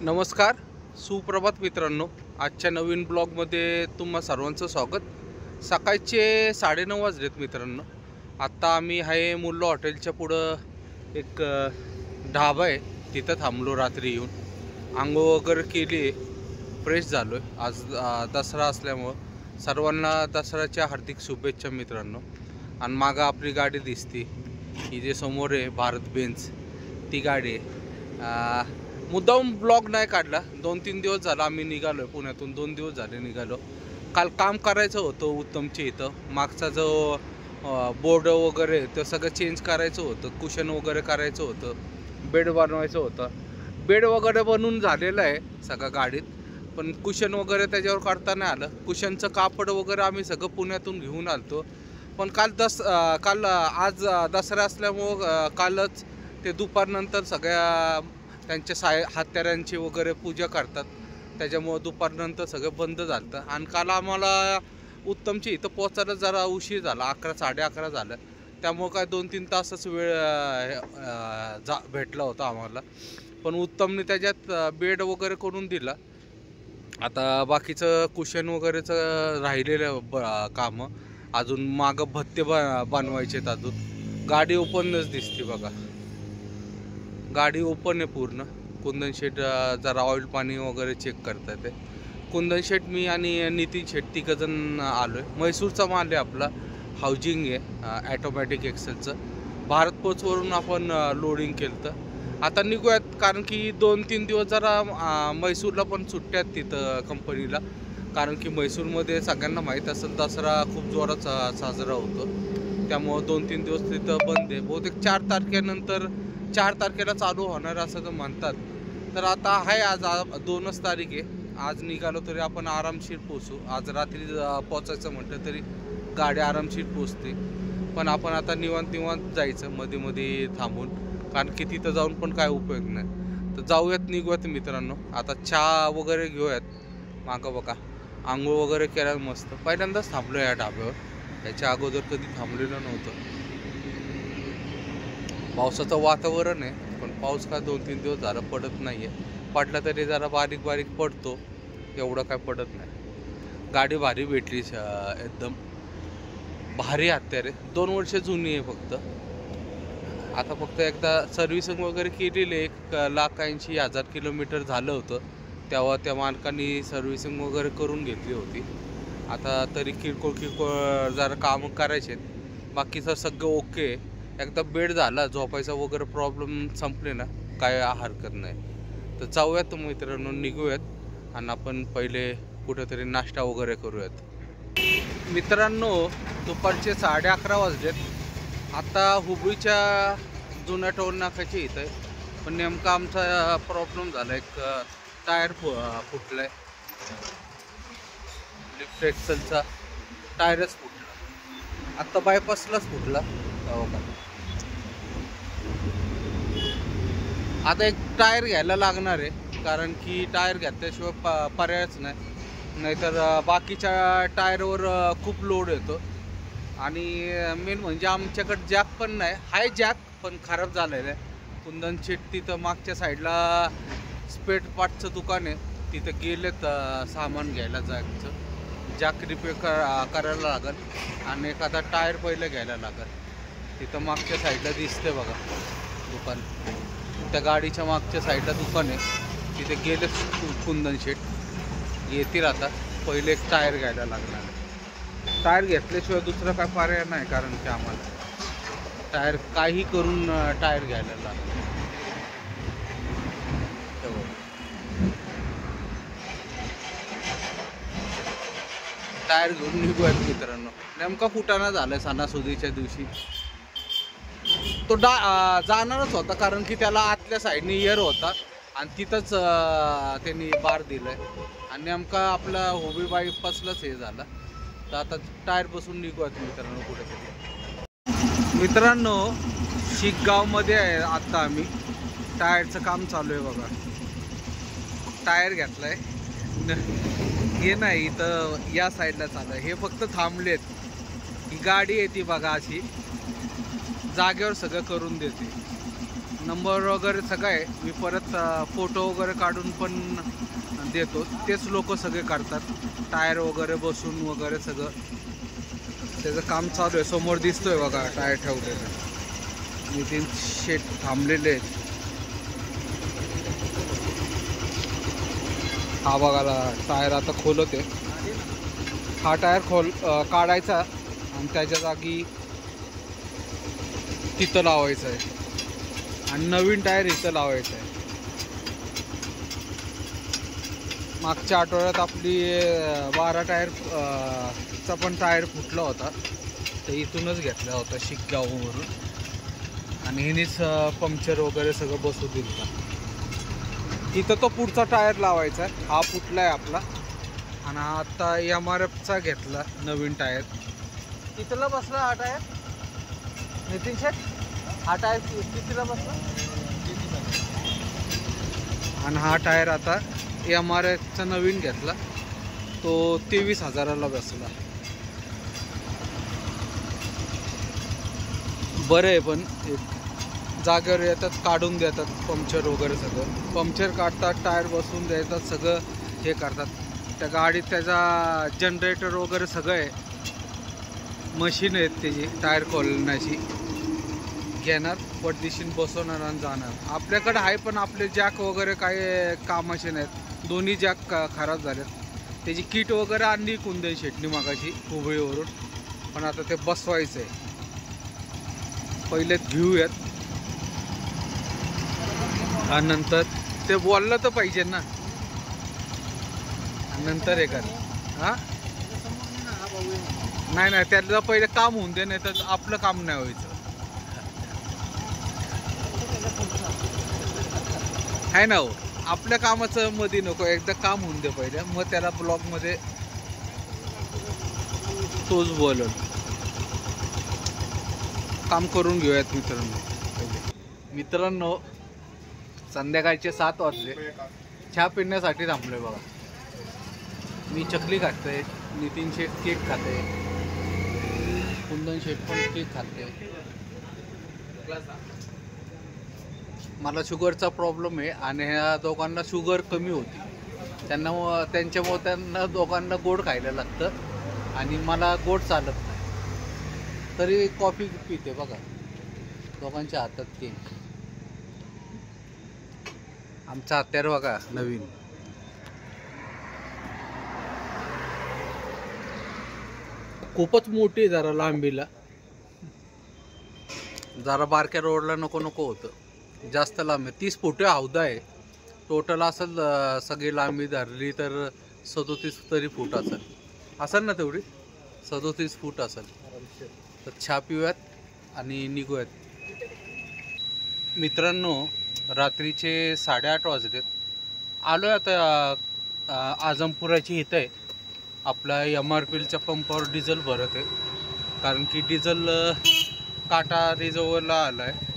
नमस्कार, सुप्रभात मित्रांनो. आजच्या नवीन ब्लॉगमध्ये तुम्हा सर्वांचं स्वागत. सकाळचे 9:30 वाजलेत मित्रांनो. आत्ता आम्ही आहे मुल्लो हॉटेलच्या पुढं एक ढाबा आहे, तिथं थांबलो. रात्री येऊन आंघोळ वगैरे केली, फ्रेश झालो आहे. आज दसरा असल्यामुळं सर्वांना दसऱ्याच्या हार्दिक शुभेच्छा मित्रांनो. आणि मागं आपली गाडी दिसते, ही जे समोर आहे भारत बेंज, ती गाडी आहे. मुद्दाम ब्लॉग नाही काढला. 2-3 दिवस झाला आम्ही निघालो आहे पुण्यातून. 2 दिवस झाले निघालो. काल काम करायचं होतं उत्तमच्या इथं. मागचा जो बोर्ड वगैरे ते सगळं चेंज करायचं होतं, कुशन वगैरे करायचं होतं, बेड बनवायचं होतं. बेड वगैरे बनवून झालेलं आहे सगळं गाडीत, पण कुशन वगैरे त्याच्यावर काढता नाही आलं. कुशनचं कापड वगैरे आम्ही सगळं पुण्यातून घेऊन आलतो. पण काल आज दसरा असल्यामुळं कालच ते दुपारनंतर सगळ्या त्यांच्या हत्यारांची वगैरे पूजा करतात, त्याच्यामुळं दुपारनंतर सगळं बंद झालं. आणि काल आम्हाला उत्तमच्या इथं पोचायला जरा उशीर झाला, 11-11:30 झालं. त्यामुळं काय 2-3 तासच वेळ भेटला होता आम्हाला. पण उत्तमने त्याच्यात बेड वगैरे करून दिला. आता बाकीचं कुशन वगैरेचं राहिलेलं कामं अजून मागं भत्ते बनवायचे आहेत. अजून गाडी ओपनच दिसते बघा, गाडी ओपन आहे पूर्ण. कुंदन शेट जरा ऑइल पाणी वगैरे चेक करतात ते. कुंदन शेट, मी आणि नितीन शेट तिघंजण आलो आहे. म्हैसूरचा माल आहे आपला, हाऊजिंग आहे ॲटोमॅटिक एक्सेलचं. भारत पोचवरून आपण लोडिंग केलं तर आता निघूयात, कारण की 2-3 दिवस जरा म्हैसूरला पण सुट्ट्यात तिथं कंपनीला. कारण की म्हैसूरमध्ये सगळ्यांना माहीत असेल दसरा खूप जोरात साजरा होतो, त्यामुळं 2-3 दिवस तिथं बंद आहे. बहुतेक 4 तारखेला चालू होणार असं तर म्हणतात. तर आता आहे आज 2च तारीख आहे. आज निघालो तरी आपण आरामशीर पोचू. आज रात्री पोचायचं म्हटलं तरी गाडी आरामशीर पोचते. पण आपण आता निवांत जायचं, मध्ये मध्ये थांबून, कारण की तिथं जाऊन पण काय उपयोग नाही. तर जाऊयात, निघूयात मित्रांनो. आता चहा वगैरे घेऊयात. मागं बघा आंघोळ वगैरे केल्या मस्त. पहिल्यांदाच थांबलो या ढाब्यावर, त्याच्या अगोदर कधी थांबलेलं नव्हतं. पावसाचं वातावरण आहे, पण पाऊस काय 2-3 दिवस झाला पडत नाही आहे. पडला तरी जरा बारीक बारीक पडतो, एवढं काय पडत नाही. गाडी भारी भेटली, एकदम भारी हत्यार आहे. 2 वर्ष जुनी आहे फक्त. आता फक्त एकदा सर्व्हिसिंग वगैरे केलेली आहे. 1,80,000 किलोमीटर झालं होतं, तेव्हा त्या मालकांनी सर्व्हिसिंग वगैरे करून घेतली होती. आता तरी किरकोळ जरा कामं करायचे आहेत, बाकीचं सगळं ओके. एकदा बेड झाला, झोपायचा वगैरे प्रॉब्लेम संपले ना, काय हरकत नाही. तर जाऊयात मित्रांनो, निघूयात आणि आपण पहिले कुठेतरी नाश्ता वगैरे करूयात. मित्रांनो, दुपारचे 11:30 वाजलेत. आता हुबळीच्या जुन्या टोल नाक्याच्या इथं आहे, पण नेमका आमचा प्रॉब्लेम झाला. एक टायर फुटला आहे, लिफ्ट एक्सेलचा टायरच फुटला. आत्ता बायपासलाच फुटला. हो का, आता एक टायर घ्यायला लागणार आहे, कारण की टायर घेतल्याशिवाय पर्यायच नाही. नाहीतर बाकीच्या टायरवर खूप लोड येतो. आणि मेन म्हणजे आमच्याकडे जॅक पण नाही आहे. जॅक पण खराब झालेलं आहे. कुंदन शेट तिथं मागच्या साईडला स्पेट पार्टचं दुकान आहे, तिथं गेलेत सामान घ्यायला जायचं. जॅक रिपेअर करायला लागेल आणि एखादा टायर पहिलं घ्यायला लागेल. तिथं मागच्या साईडला दिसते बघा दुकान, त्या गाडीच्या मागच्या साईडला दुकान आहे, तिथे गेले कुंदन शेट. येतील आता. पहिले एक टायर घ्यायला लागणार. टायर घेतल्याशिवाय दुसरं काय पर्याय नाही, कारण की आम्हाला टायर काही करून टायर घ्यायला लागणार. टायर घेऊन निघूयात मित्रांनो. नेमका फुटाणा झालाय सणासुदीच्या दिवशी. तो जाणारच होता, कारण की त्याला आतल्या साईडने इयर होता आणि तिथंच त्यांनी बार दिलं आहे. आणि नेमका आपला होबी बायपासलाच हे झालं. तर आता टायर बसून निघूयात मित्रांनो कुठेतरी. मित्रांनो, शिकगावमध्ये आहे आत्ता आम्ही. टायरचं काम चालू आहे बघा. टायर घेतलाय, हे नाही इथं या साईडला चालू आहे. हे फक्त थांबलेत. ही गाडी येते बघा, अशी जागेवर सगळं करून देते. नंबर वगैरे सगळं आहे. मी परत फोटो वगैरे काढून पण देतो. तेच लोक सगळे करतात. टायर वगैरे बसून वगैरे सगळं त्याचं काम चालू आहे. समोर दिसतोय बघा टायर ठेवलेलं. नितीन शेट थांबलेले आहेत. हा बघायला टायर आता खोलते. हा टायर काढायचा आणि त्याच्या जागी तिथं लावायचं आहे आणि नवीन टायर इथं लावायचं आहे. मागच्या आठवड्यात आपली 12 टायर चा पण टायर फुटला होता. तर इथूनच घेतला होता शिक्गाववरून आणि हिनेच पंक्चर वगैरे सगळं बसू दिलं. इथं तो पुढचा टायर लावायचा आहे. हा फुटला आहे आपला आणि आता MRFचा घेतला नवीन टायर. कितीला बसला हा टायर नितीन शेठ? हा टायर कितीला बसला? आणि हा टायर आता MRFचा नवीन घेतला तो 23,000ला बसला. बरं आहे पण जागेवर येतात काढून देतात पंक्चर वगैरे सगळं. पंक्चर काढतात टायर बसवून देतात सगळं हे करतात. त्या गाडीत त्याचा जनरेटर वगैरे सगळं आहे. मशीन आहेत त्याची टायर खोलण्याची. घेणार पटदिशीन बसवणार आणि जाणार. आपल्याकडे आहे पण आपले जॅक वगैरे काही कामाचे नाहीत. दोन्ही जॅक खराब झालेत. त्याची किट वगैरे आणली कुंदन शेटणी मागाशी हुबळीवरून. पण आता ते बसवायचं आहे. पहिले घेऊयात आणि नंतर ते बोललं तर पाहिजे ना. नंतर हे कर. हां नाही त्याला पहिले काम होऊन दे. नाही तर आपलं काम नाही व्हायचं आहे ना हो. आपल्या कामाचं मध्ये नको. एकदा काम होऊन दे पहिले मग त्याला ब्लॉगमध्ये तोच बोलल. काम करून घेऊयात मित्रांनो. संध्याकाळचे 7 वाजले. चहा पिण्यासाठी थांबलोय बघा. मी चकली खातोय. नितीन शेठ केक खाते. कुंदन शेठ पण केक खाते. मला शुगरचा प्रॉब्लेम आहे आणि ह्या दोघांना शुगर कमी होती. त्यांच्यामुळे त्यांना दोघांना गोड खायला लागतं आणि मला गोड चालत नाही. तरी कॉफी पिते बघा. दोघांच्या हातात केक. आमचा हत्यार बघा नवीन. खूपच मोठी जरा लांबीला. जरा बारक्या रोडला नको होतं. जास्त लांब आहे. 30 फूट हौदा आहे. टोटल असेल सगळी लांबी धरली तर 37 तरी फूट असेल ना तेवढी. 37 फूट असेल. तर चहा पिऊयात आणि निघूयात. मित्रांनो रात्रीचे 8:30 वाजलेत. आलोय आता आजमपुराची इथं आहे. आपला MRPLच्या पंपावर डिझेल भरत आहे. कारण की डिझेल काटा रिझर्वरला आला आहे.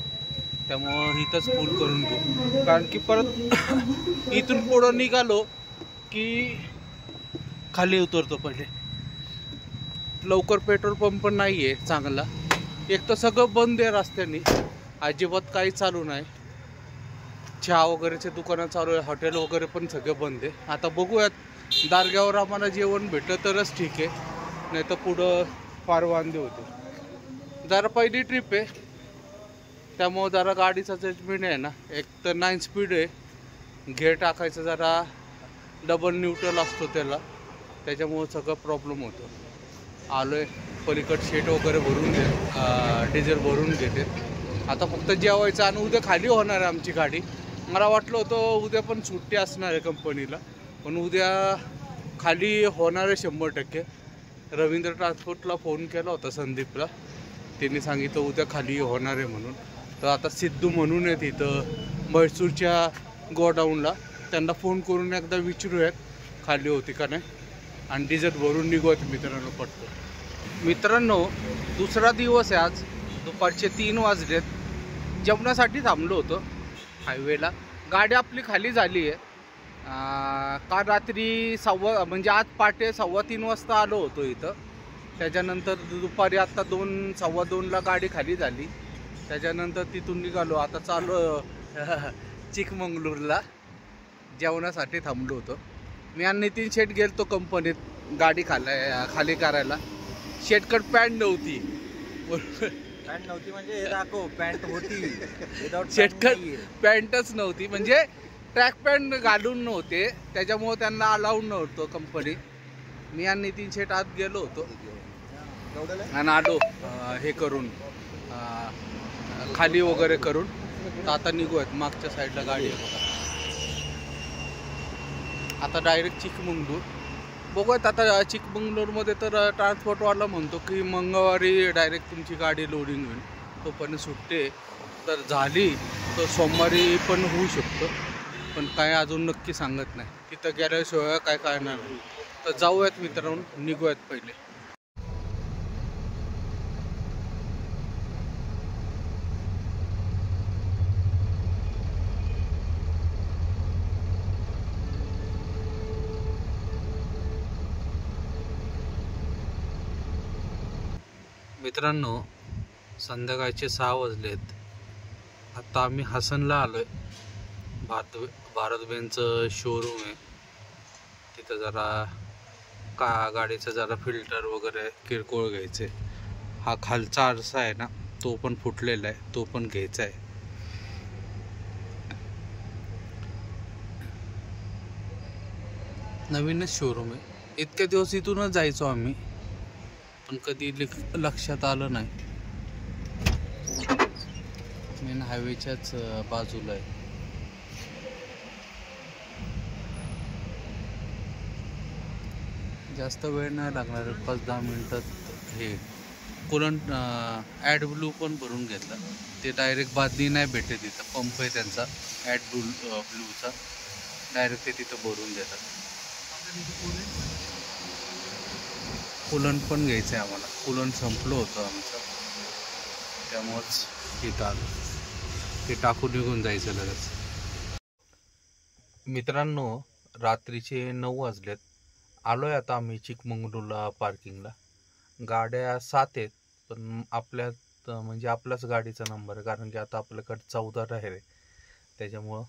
त्यामुळं इथंच फुल करून घेऊ. कारण की परत इथून पुढं निघालो की खाली उतरतो पहिले. लवकर पेट्रोल पंप नाही आहे चांगला. एक तर सगळं बंद आहे रस्त्याने. अजिबात काही चालू नाही. चहा वगैरेचे दुकानं चालू आहे. हॉटेल वगैरे पण सगळं बंद आहे. आता बघूयात दारग्यावर आम्हाला जेवण भेटलं तरच ठीक आहे. नाही तर पुढं फार वांदे होते. जरा पहिली ट्रिप आहे त्यामुळं जरा गाडीचा जजमेंट आहे ना. एक तर 9 स्पीड आहे. गेअर टाकायचं जरा डबल न्यूट्रल असतो त्याच्यामुळं सगळं प्रॉब्लेम होतो. आलोय पलीकड शेट वगैरे भरून डिझेल भरून घेते. आता फक्त जेवायचं आणि उद्या खाली होणार आहे आमची गाडी. मला वाटलं होतं उद्या पण सुट्टी असणार आहे कंपनीला. पण उद्या खाली होणार आहे 100%. रवींद्र ट्रान्सपोर्टला फोन केला होता संदीपला. त्यांनी सांगितलं उद्या खाली होणार आहे म्हणून. तर आता सिद्धू म्हणून आहेत इथं म्हैसूरच्या गोडाऊनला. त्यांना फोन करून एकदा विचारूयात खाली होती का नाही आणि डिझेल भरून निघूयात मित्रांनो पटकन. मित्रांनो दुसरा दिवस आहे आज. दुपारचे 3 वाजलेत. जेवणासाठी थांबलो होतो हायवेला. गाडी आपली खाली झाली आहे. काल रात्री म्हणजे आज पहाटे 2:15 वाजता आलो होतो इथं. त्याच्यानंतर दुपारी आत्ता 2, 2:15ला गाडी खाली झाली. त्याच्यानंतर तिथून निघालो. आता चालू चिकमंगळूरला जेवणासाठी थांबलो होतो. मी आणि नितीन शेट गेलतो कंपनीत गाडी खाली करायला. शेटकट पॅन्ट नव्हती. पॅन्ट नव्हती म्हणजे हे दाखव, पॅन्ट होती विदाउट शेटकट पॅन्टच नव्हती, म्हणजे ट्रॅक पॅन्ट घालून नव्हते, त्याच्यामुळे त्यांना अलाउड नव्हतं कंपनी. मी आणि नितीन शेट आत गेलो होतो आणि आलो हे करून खाली वगैरे करून. आता निघूयात. मागच्या साईडला गाडी आहे बघा. आता डायरेक्ट चिकमंगळूर बघूयात. आता चिकमंगळूरमध्ये तर ट्रान्सपोर्टवाला म्हणतो की मंगळवारी डायरेक्ट तुमची गाडी लोडिंग होईल. तोपर्यंत सुट्टे तर झाली तर सोमवारी पण होऊ शकतं, पण काय अजून नक्की सांगत नाही. तिथं गेल्याशिवाय काय कळणार नाही. तर जाऊयात मित्रांनो, निघूयात पहिले. मित्रांनो, संध्याकाळचे 6 वाजलेत. आता आम्ही हसनला आलोय. भारत बेनचं शोरूम आहे. तिथं जरा गाडीचं जरा फिल्टर वगैरे किरकोळ घ्यायचे. हा खालचा आरसा आहे ना, तो पण फुटलेला आहे, तो पण घ्यायचा आहे. नवीनच शोरूम आहे. इतके दिवस इथूनच जायचो आम्ही, पण कधी लक्षात आलं नाही. मेन हायवेच्याच बाजूला आहे. जास्त वेळ नाही लागणार, 5-10 मिनिटात हे कुलंट ॲड ब्लू पण भरून घेतला. ते डायरेक्ट बादली नाही भेटते, तिथं पंप आहे त्यांचा ॲड ब्लूचा. डायरेक्ट ते तिथं भरून देतात. कुलंट पण घ्यायचं आहे आम्हाला. कुलंट संपलं होतं आमचं, त्यामुळंच इथं आलं. ते टाकून निघून जायचं लगेच. मित्रांनो, रात्रीचे 9 वाजलेत. आलोय आता आम्ही चिकमंगळूरला पार्किंगला. गाड्या 7 आहेत, पण आपल्यात म्हणजे आपल्याच गाडीचा नंबर आहे, कारण की आता आपल्याकडे 14 आहे. त्याच्यामुळं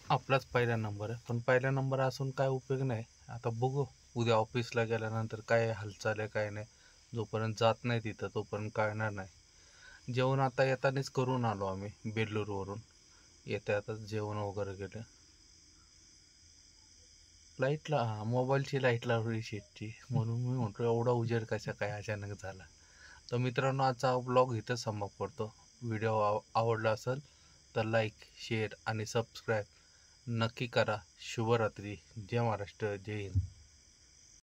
आपलाच पहिला नंबर आहे. पण पहिला नंबर असून काय उपयोग नाही. आता बघू उद्या ऑफिसला गेल्यानंतर काय हालचाल आहे काय नाही. जोपर्यंत जात नाही तिथं तोपर्यंत कळणार नाही. जेवण आता येतानाच करून आलो आम्ही बेल्लूरवरून. येत्या आता जेवण वगैरे केलं. लाईटला मोबाईलची लाईट लावली शेटची, म्हणून मी म्हणतो एवढा उजेड कशा काय अचानक झाला. तर मित्रांनो, आजचा ब्लॉग इथं समाप्त करतो. व्हिडिओ आवडला असेल तर लाईक, शेअर आणि सबस्क्राईब नक्की करा. शुभरात्री. जय महाराष्ट्र. जय हिंद.